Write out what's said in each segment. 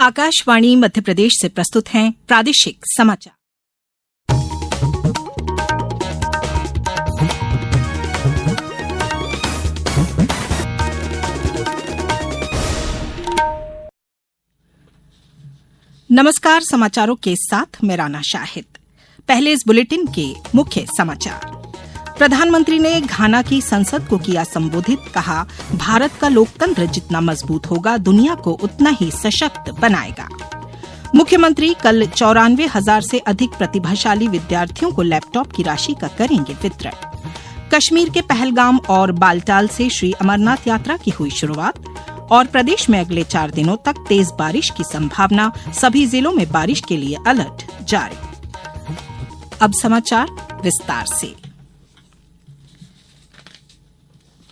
आकाशवाणी मध्य प्रदेश से प्रस्तुत हैं प्रादेशिक समाचार। नमस्कार, समाचारों के साथ मैं राना शाहिद। पहले इस बुलेटिन के मुख्य समाचार। प्रधानमंत्री ने घाना की संसद को किया संबोधित, कहा भारत का लोकतंत्र जितना मजबूत होगा दुनिया को उतना ही सशक्त बनाएगा। मुख्यमंत्री कल 94,000 से अधिक प्रतिभाशाली विद्यार्थियों को लैपटॉप की राशि का करेंगे वितरण। कश्मीर के पहलगाम और बालटाल से श्री अमरनाथ यात्रा की हुई शुरुआत और प्रदेश में अगले 4 दिनों तक तेज बारिश की संभावना, सभी जिलों में बारिश के लिए अलर्ट जारी। अब समाचार विस्तार से।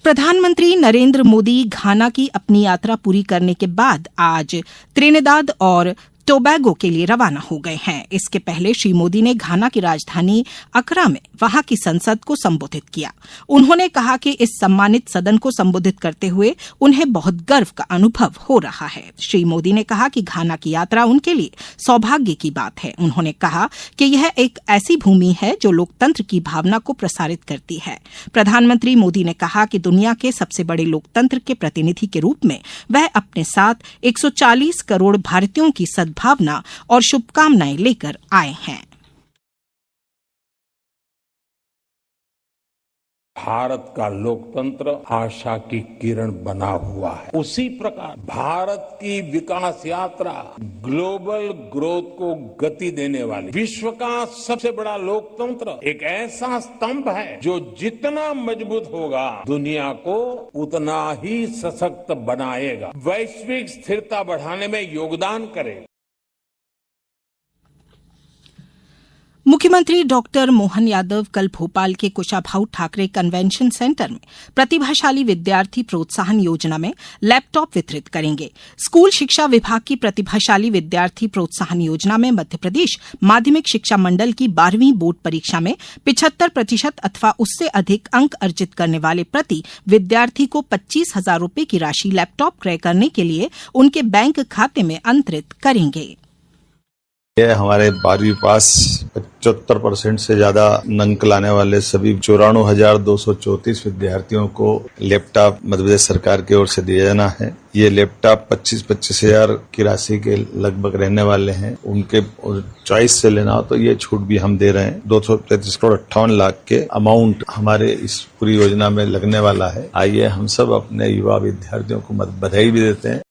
प्रधानमंत्री नरेंद्र मोदी घाना की अपनी यात्रा पूरी करने के बाद आज त्रिनिदाद और टोबैगो के लिए रवाना हो गए हैं। इसके पहले श्री मोदी ने घाना की राजधानी अक्रा में वहां की संसद को संबोधित किया। उन्होंने कहा कि इस सम्मानित सदन को संबोधित करते हुए उन्हें बहुत गर्व का अनुभव हो रहा है। श्री मोदी ने कहा कि घाना की यात्रा उनके लिए सौभाग्य की बात है। उन्होंने कहा कि यह एक ऐसी भूमि है जो लोकतंत्र की भावना को प्रसारित करती है। प्रधानमंत्री मोदी ने कहा कि दुनिया के सबसे बड़े लोकतंत्र के प्रतिनिधि के रूप में वह अपने साथ 140 करोड़ भारतीयों की भावना और शुभकामनाएं लेकर आए हैं। भारत का लोकतंत्र आशा की किरण बना हुआ है। उसी प्रकार भारत की विकास यात्रा ग्लोबल ग्रोथ को गति देने वाली, विश्व का सबसे बड़ा लोकतंत्र एक ऐसा स्तंभ है जो जितना मजबूत होगा दुनिया को उतना ही सशक्त बनाएगा, वैश्विक स्थिरता बढ़ाने में योगदान करेगा। मुख्यमंत्री डॉक्टर मोहन यादव कल भोपाल के कुशाभाऊ ठाकरे कन्वेंशन सेंटर में प्रतिभाशाली विद्यार्थी प्रोत्साहन योजना में लैपटॉप वितरित करेंगे। स्कूल शिक्षा विभाग की प्रतिभाशाली विद्यार्थी प्रोत्साहन योजना में मध्यप्रदेश माध्यमिक शिक्षा मंडल की 12वीं बोर्ड परीक्षा में 75% अथवा उससे अधिक अंक अर्जित करने वाले प्रति विद्यार्थी को 25,000 रूपये की राशि लैपटॉप क्रय करने के लिए उनके बैंक खाते में अंतरित करेंगे। ये हमारे 12वीं पास 75% से ज्यादा अंक लाने वाले सभी 94,234 विद्यार्थियों को लैपटॉप मध्य प्रदेश सरकार की ओर से दिया जाना है। ये लैपटॉप 25,000 की राशि के लगभग रहने वाले हैं। उनके चॉइस से लेना हो तो ये छूट भी हम दे रहे हैं। 233 करोड़ 58 लाख के अमाउंट हमारे इस पूरी योजना में लगने वाला है। आइए हम सब अपने युवा विद्यार्थियों को बधाई भी देते हैं।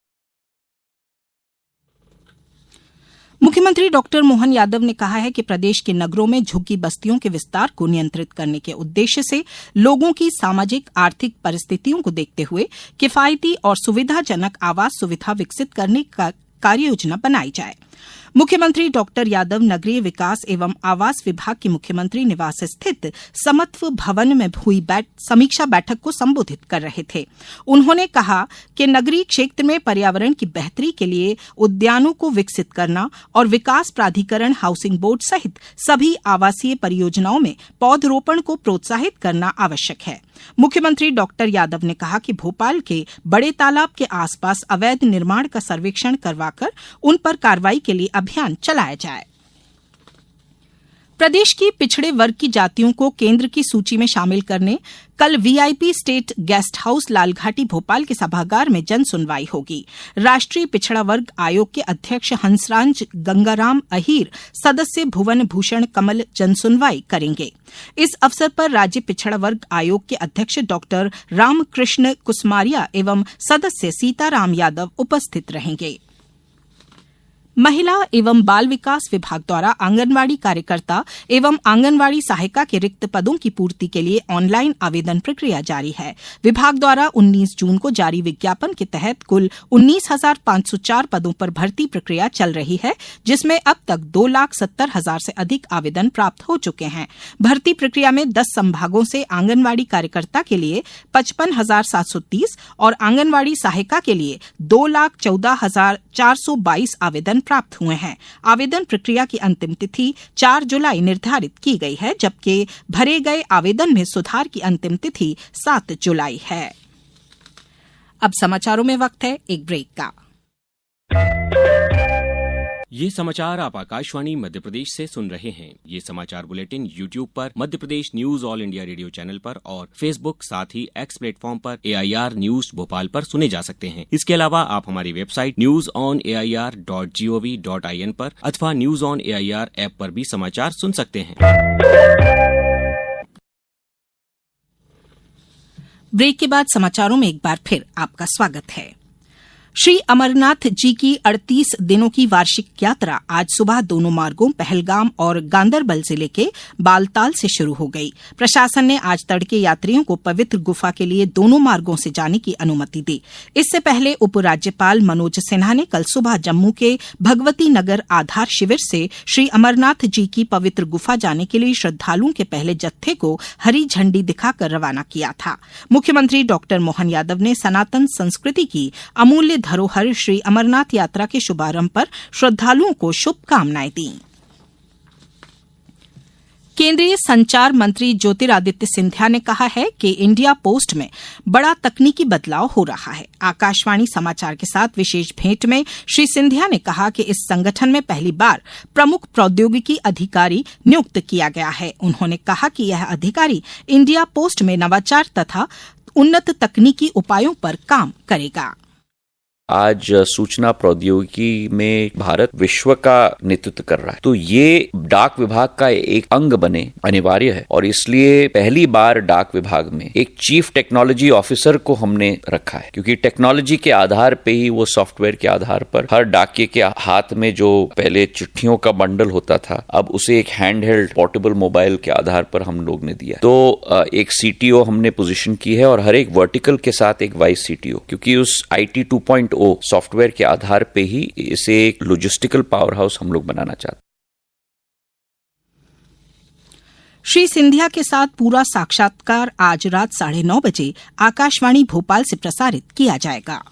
मुख्यमंत्री डॉक्टर मोहन यादव ने कहा है कि प्रदेश के नगरों में झुग्गी बस्तियों के विस्तार को नियंत्रित करने के उद्देश्य से लोगों की सामाजिक आर्थिक परिस्थितियों को देखते हुए किफायती और सुविधाजनक आवास सुविधा विकसित करने का कार्ययोजना बनाई जाए। मुख्यमंत्री डॉक्टर यादव नगरीय विकास एवं आवास विभाग के मुख्यमंत्री निवास स्थित समत्व भवन में हुई समीक्षा बैठक को संबोधित कर रहे थे। उन्होंने कहा कि नगरीय क्षेत्र में पर्यावरण की बेहतरी के लिए उद्यानों को विकसित करना और विकास प्राधिकरण, हाउसिंग बोर्ड सहित सभी आवासीय परियोजनाओं में पौधरोपण को प्रोत्साहित करना आवश्यक है। मुख्यमंत्री डॉक्टर यादव ने कहा कि भोपाल के बड़े तालाब के आसपास अवैध निर्माण का सर्वेक्षण करवाकर उन पर कार्रवाई के लिए अभियान चलाया जाए। प्रदेश की पिछड़े वर्ग की जातियों को केंद्र की सूची में शामिल करने कल VIP state guest house Lalghati Bhopal के सभागार में जन सुनवाई होगी। राष्ट्रीय पिछड़ा वर्ग आयोग के अध्यक्ष हंसराज गंगाराम अहीर, सदस्य भुवन भूषण कमल जनसुनवाई करेंगे। इस अवसर पर राज्य पिछड़ा वर्ग आयोग के अध्यक्ष डॉक्टर रामकृष्ण कुसमारिया एवं सदस्य सीताराम यादव उपस्थित रहेंगे। महिला एवं बाल विकास विभाग द्वारा आंगनवाड़ी कार्यकर्ता एवं आंगनवाड़ी सहायिका के रिक्त पदों की पूर्ति के लिए ऑनलाइन आवेदन प्रक्रिया जारी है। विभाग द्वारा 19 जून को जारी विज्ञापन के तहत कुल 19,504 पदों पर भर्ती प्रक्रिया चल रही है, जिसमें अब तक 2,70,000 से अधिक आवेदन प्राप्त हो चुके हैं। भर्ती प्रक्रिया में 10 संभागों से आंगनवाड़ी कार्यकर्ता के लिए 55,730 और आंगनवाड़ी सहायिका के लिए 2,14,422 आवेदन प्राप्त हुए हैं। आवेदन प्रक्रिया की अंतिम तिथि 4 जुलाई निर्धारित की गई है, जबकि भरे गए आवेदन में सुधार की अंतिम तिथि 7 जुलाई है। अब समाचारों में वक्त है एक ब्रेक का। ये समाचार आप आकाशवाणी मध्य प्रदेश से सुन रहे हैं। ये समाचार बुलेटिन YouTube पर Madhya Pradesh news All India Radio channel पर और Facebook साथ ही X प्लेटफॉर्म पर AIR न्यूज भोपाल पर सुने जा सकते हैं। इसके अलावा आप हमारी वेबसाइट newsonair.gov.in पर अथवा न्यूज ऑन AIR ऐप पर भी समाचार सुन सकते हैं। ब्रेक के बाद समाचारों में एक बार फिर आपका स्वागत है। श्री अमरनाथ जी की 38 दिनों की वार्षिक यात्रा आज सुबह दोनों मार्गों पहलगाम और गांदरबल जिले के बालताल से शुरू हो गई। प्रशासन ने आज तड़के यात्रियों को पवित्र गुफा के लिए दोनों मार्गों से जाने की अनुमति दी। इससे पहले उपराज्यपाल मनोज सिन्हा ने कल सुबह जम्मू के भगवती नगर आधार शिविर से श्री अमरनाथ जी की पवित्र गुफा जाने के लिए श्रद्धालुओं के पहले जत्थे को हरी झंडी दिखाकर रवाना किया था। मुख्यमंत्री डॉ मोहन यादव ने सनातन संस्कृति की अमूल्य धरोहर श्री अमरनाथ यात्रा के शुभारंभ पर श्रद्धालुओं को शुभकामनाएं दी। केंद्रीय संचार मंत्री ज्योतिरादित्य सिंधिया ने कहा है कि इंडिया पोस्ट में बड़ा तकनीकी बदलाव हो रहा है। आकाशवाणी समाचार के साथ विशेष भेंट में श्री सिंधिया ने कहा कि इस संगठन में पहली बार प्रमुख प्रौद्योगिकी अधिकारी नियुक्त किया गया है। उन्होंने कहा कि यह अधिकारी इंडिया पोस्ट में नवाचार तथा उन्नत तकनीकी उपायों पर काम करेगा। आज सूचना प्रौद्योगिकी में भारत विश्व का नेतृत्व कर रहा है, तो ये डाक विभाग का एक अंग बने अनिवार्य है और इसलिए पहली बार डाक विभाग में एक चीफ टेक्नोलॉजी ऑफिसर को हमने रखा है, क्योंकि टेक्नोलॉजी के आधार पे ही वो सॉफ्टवेयर के आधार पर हर डाकिये के हाथ में जो पहले चिट्ठियों का बंडल होता था, अब उसे एक हैंड हेल्ड पोर्टेबल मोबाइल के आधार पर हम लोग ने दिया। तो एक CTO हमने पोजीशन की है और हर एक वर्टिकल के साथ एक वाइस CTO, क्योंकि उस IT 2.0 सॉफ्टवेयर के आधार पे ही इसे एक लॉजिस्टिकल पावर हाउस हम लोग बनाना चाहते हैं। श्री सिंधिया के साथ पूरा साक्षात्कार आज रात 9:30 बजे आकाशवाणी भोपाल से प्रसारित किया जाएगा।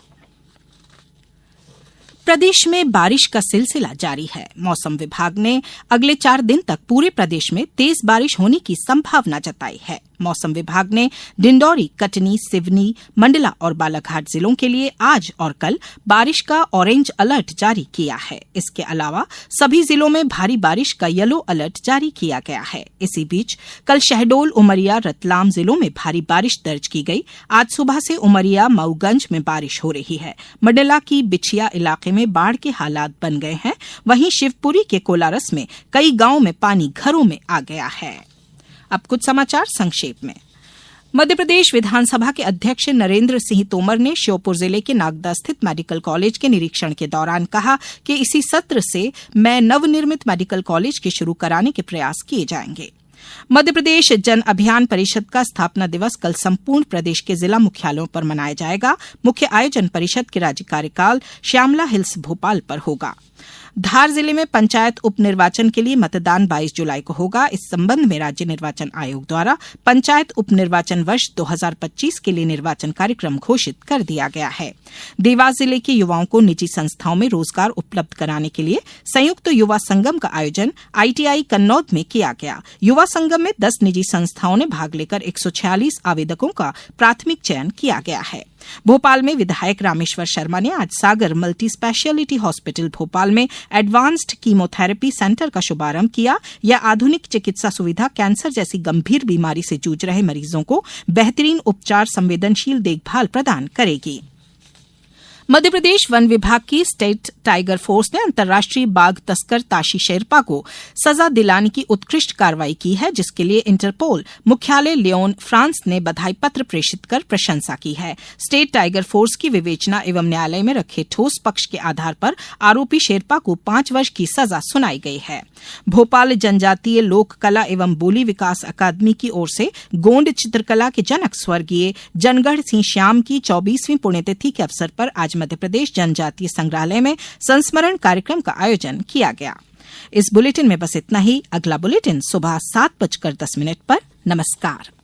प्रदेश में बारिश का सिलसिला जारी है। मौसम विभाग ने अगले 4 दिन तक पूरे प्रदेश में तेज बारिश होने की संभावना जताई है। मौसम विभाग ने डिंडौरी, कटनी, सिवनी, मंडला और बालाघाट जिलों के लिए आज और कल बारिश का ऑरेंज अलर्ट जारी किया है। इसके अलावा सभी जिलों में भारी बारिश का येलो अलर्ट जारी किया गया है। इसी बीच कल शहडोल, उमरिया, रतलाम जिलों में भारी बारिश दर्ज की गई। आज सुबह से उमरिया, मऊगंज में बारिश हो रही है। मंडला की बिछिया इलाके में बाढ़ के हालात बन गए हैं। वहीं शिवपुरी के कोलारस में कई गांवों में पानी घरों में आ गया है। अब कुछ समाचार संक्षेप में। मध्य प्रदेश विधानसभा के अध्यक्ष नरेंद्र सिंह तोमर ने श्योपुर जिले के नागदा स्थित मेडिकल कॉलेज के निरीक्षण के दौरान कहा कि इसी सत्र से नवनिर्मित मेडिकल कॉलेज के शुरू कराने के प्रयास किए जाएंगे। मध्य प्रदेश जन अभियान परिषद का स्थापना दिवस कल संपूर्ण प्रदेश के जिला मुख्यालयों पर मनाया जाएगा। मुख्य आयोजन परिषद के राज्य कार्यकाल श्यामला हिल्स भोपाल पर होगा। धार जिले में पंचायत उपनिर्वाचन के लिए मतदान 22 जुलाई को होगा। इस संबंध में राज्य निर्वाचन आयोग द्वारा पंचायत उपनिर्वाचन वर्ष 2025 के लिए निर्वाचन कार्यक्रम घोषित कर दिया गया है। देवास जिले के युवाओं को निजी संस्थाओं में रोजगार उपलब्ध कराने के लिए संयुक्त युवा संगम का आयोजन ITI कन्नौद में किया गया। युवा संगम में 10 निजी संस्थाओं ने भाग लेकर 146 आवेदकों का प्राथमिक चयन किया गया है। भोपाल में विधायक रामेश्वर शर्मा ने आज सागर मल्टी स्पेशलिटी हॉस्पिटल भोपाल में एडवांस्ड कीमोथेरेपी सेंटर का शुभारंभ किया। यह आधुनिक चिकित्सा सुविधा कैंसर जैसी गंभीर बीमारी से जूझ रहे मरीजों को बेहतरीन उपचार, संवेदनशील देखभाल प्रदान करेगी। मध्य प्रदेश वन विभाग की स्टेट टाइगर फोर्स ने अंतर्राष्ट्रीय बाघ तस्कर ताशी शेरपा को सजा दिलाने की उत्कृष्ट कार्रवाई की है, जिसके लिए इंटरपोल मुख्यालय लियोन, फ्रांस ने बधाई पत्र प्रेषित कर प्रशंसा की है। स्टेट टाइगर फोर्स की विवेचना एवं न्यायालय में रखे ठोस पक्ष के आधार पर आरोपी शेरपा को 5 वर्ष की सजा सुनाई गई है। भोपाल जनजातीय लोक कला एवं बोली विकास अकादमी की ओर से गोंड चित्रकला के जनक स्वर्गीय जनगढ़ सिंह श्याम की 24वीं पुण्यतिथि के अवसर पर आज मध्य प्रदेश जनजातीय संग्रहालय में संस्मरण कार्यक्रम का आयोजन किया गया। इस बुलेटिन में बस इतना ही। अगला बुलेटिन सुबह 7:10 पर। नमस्कार।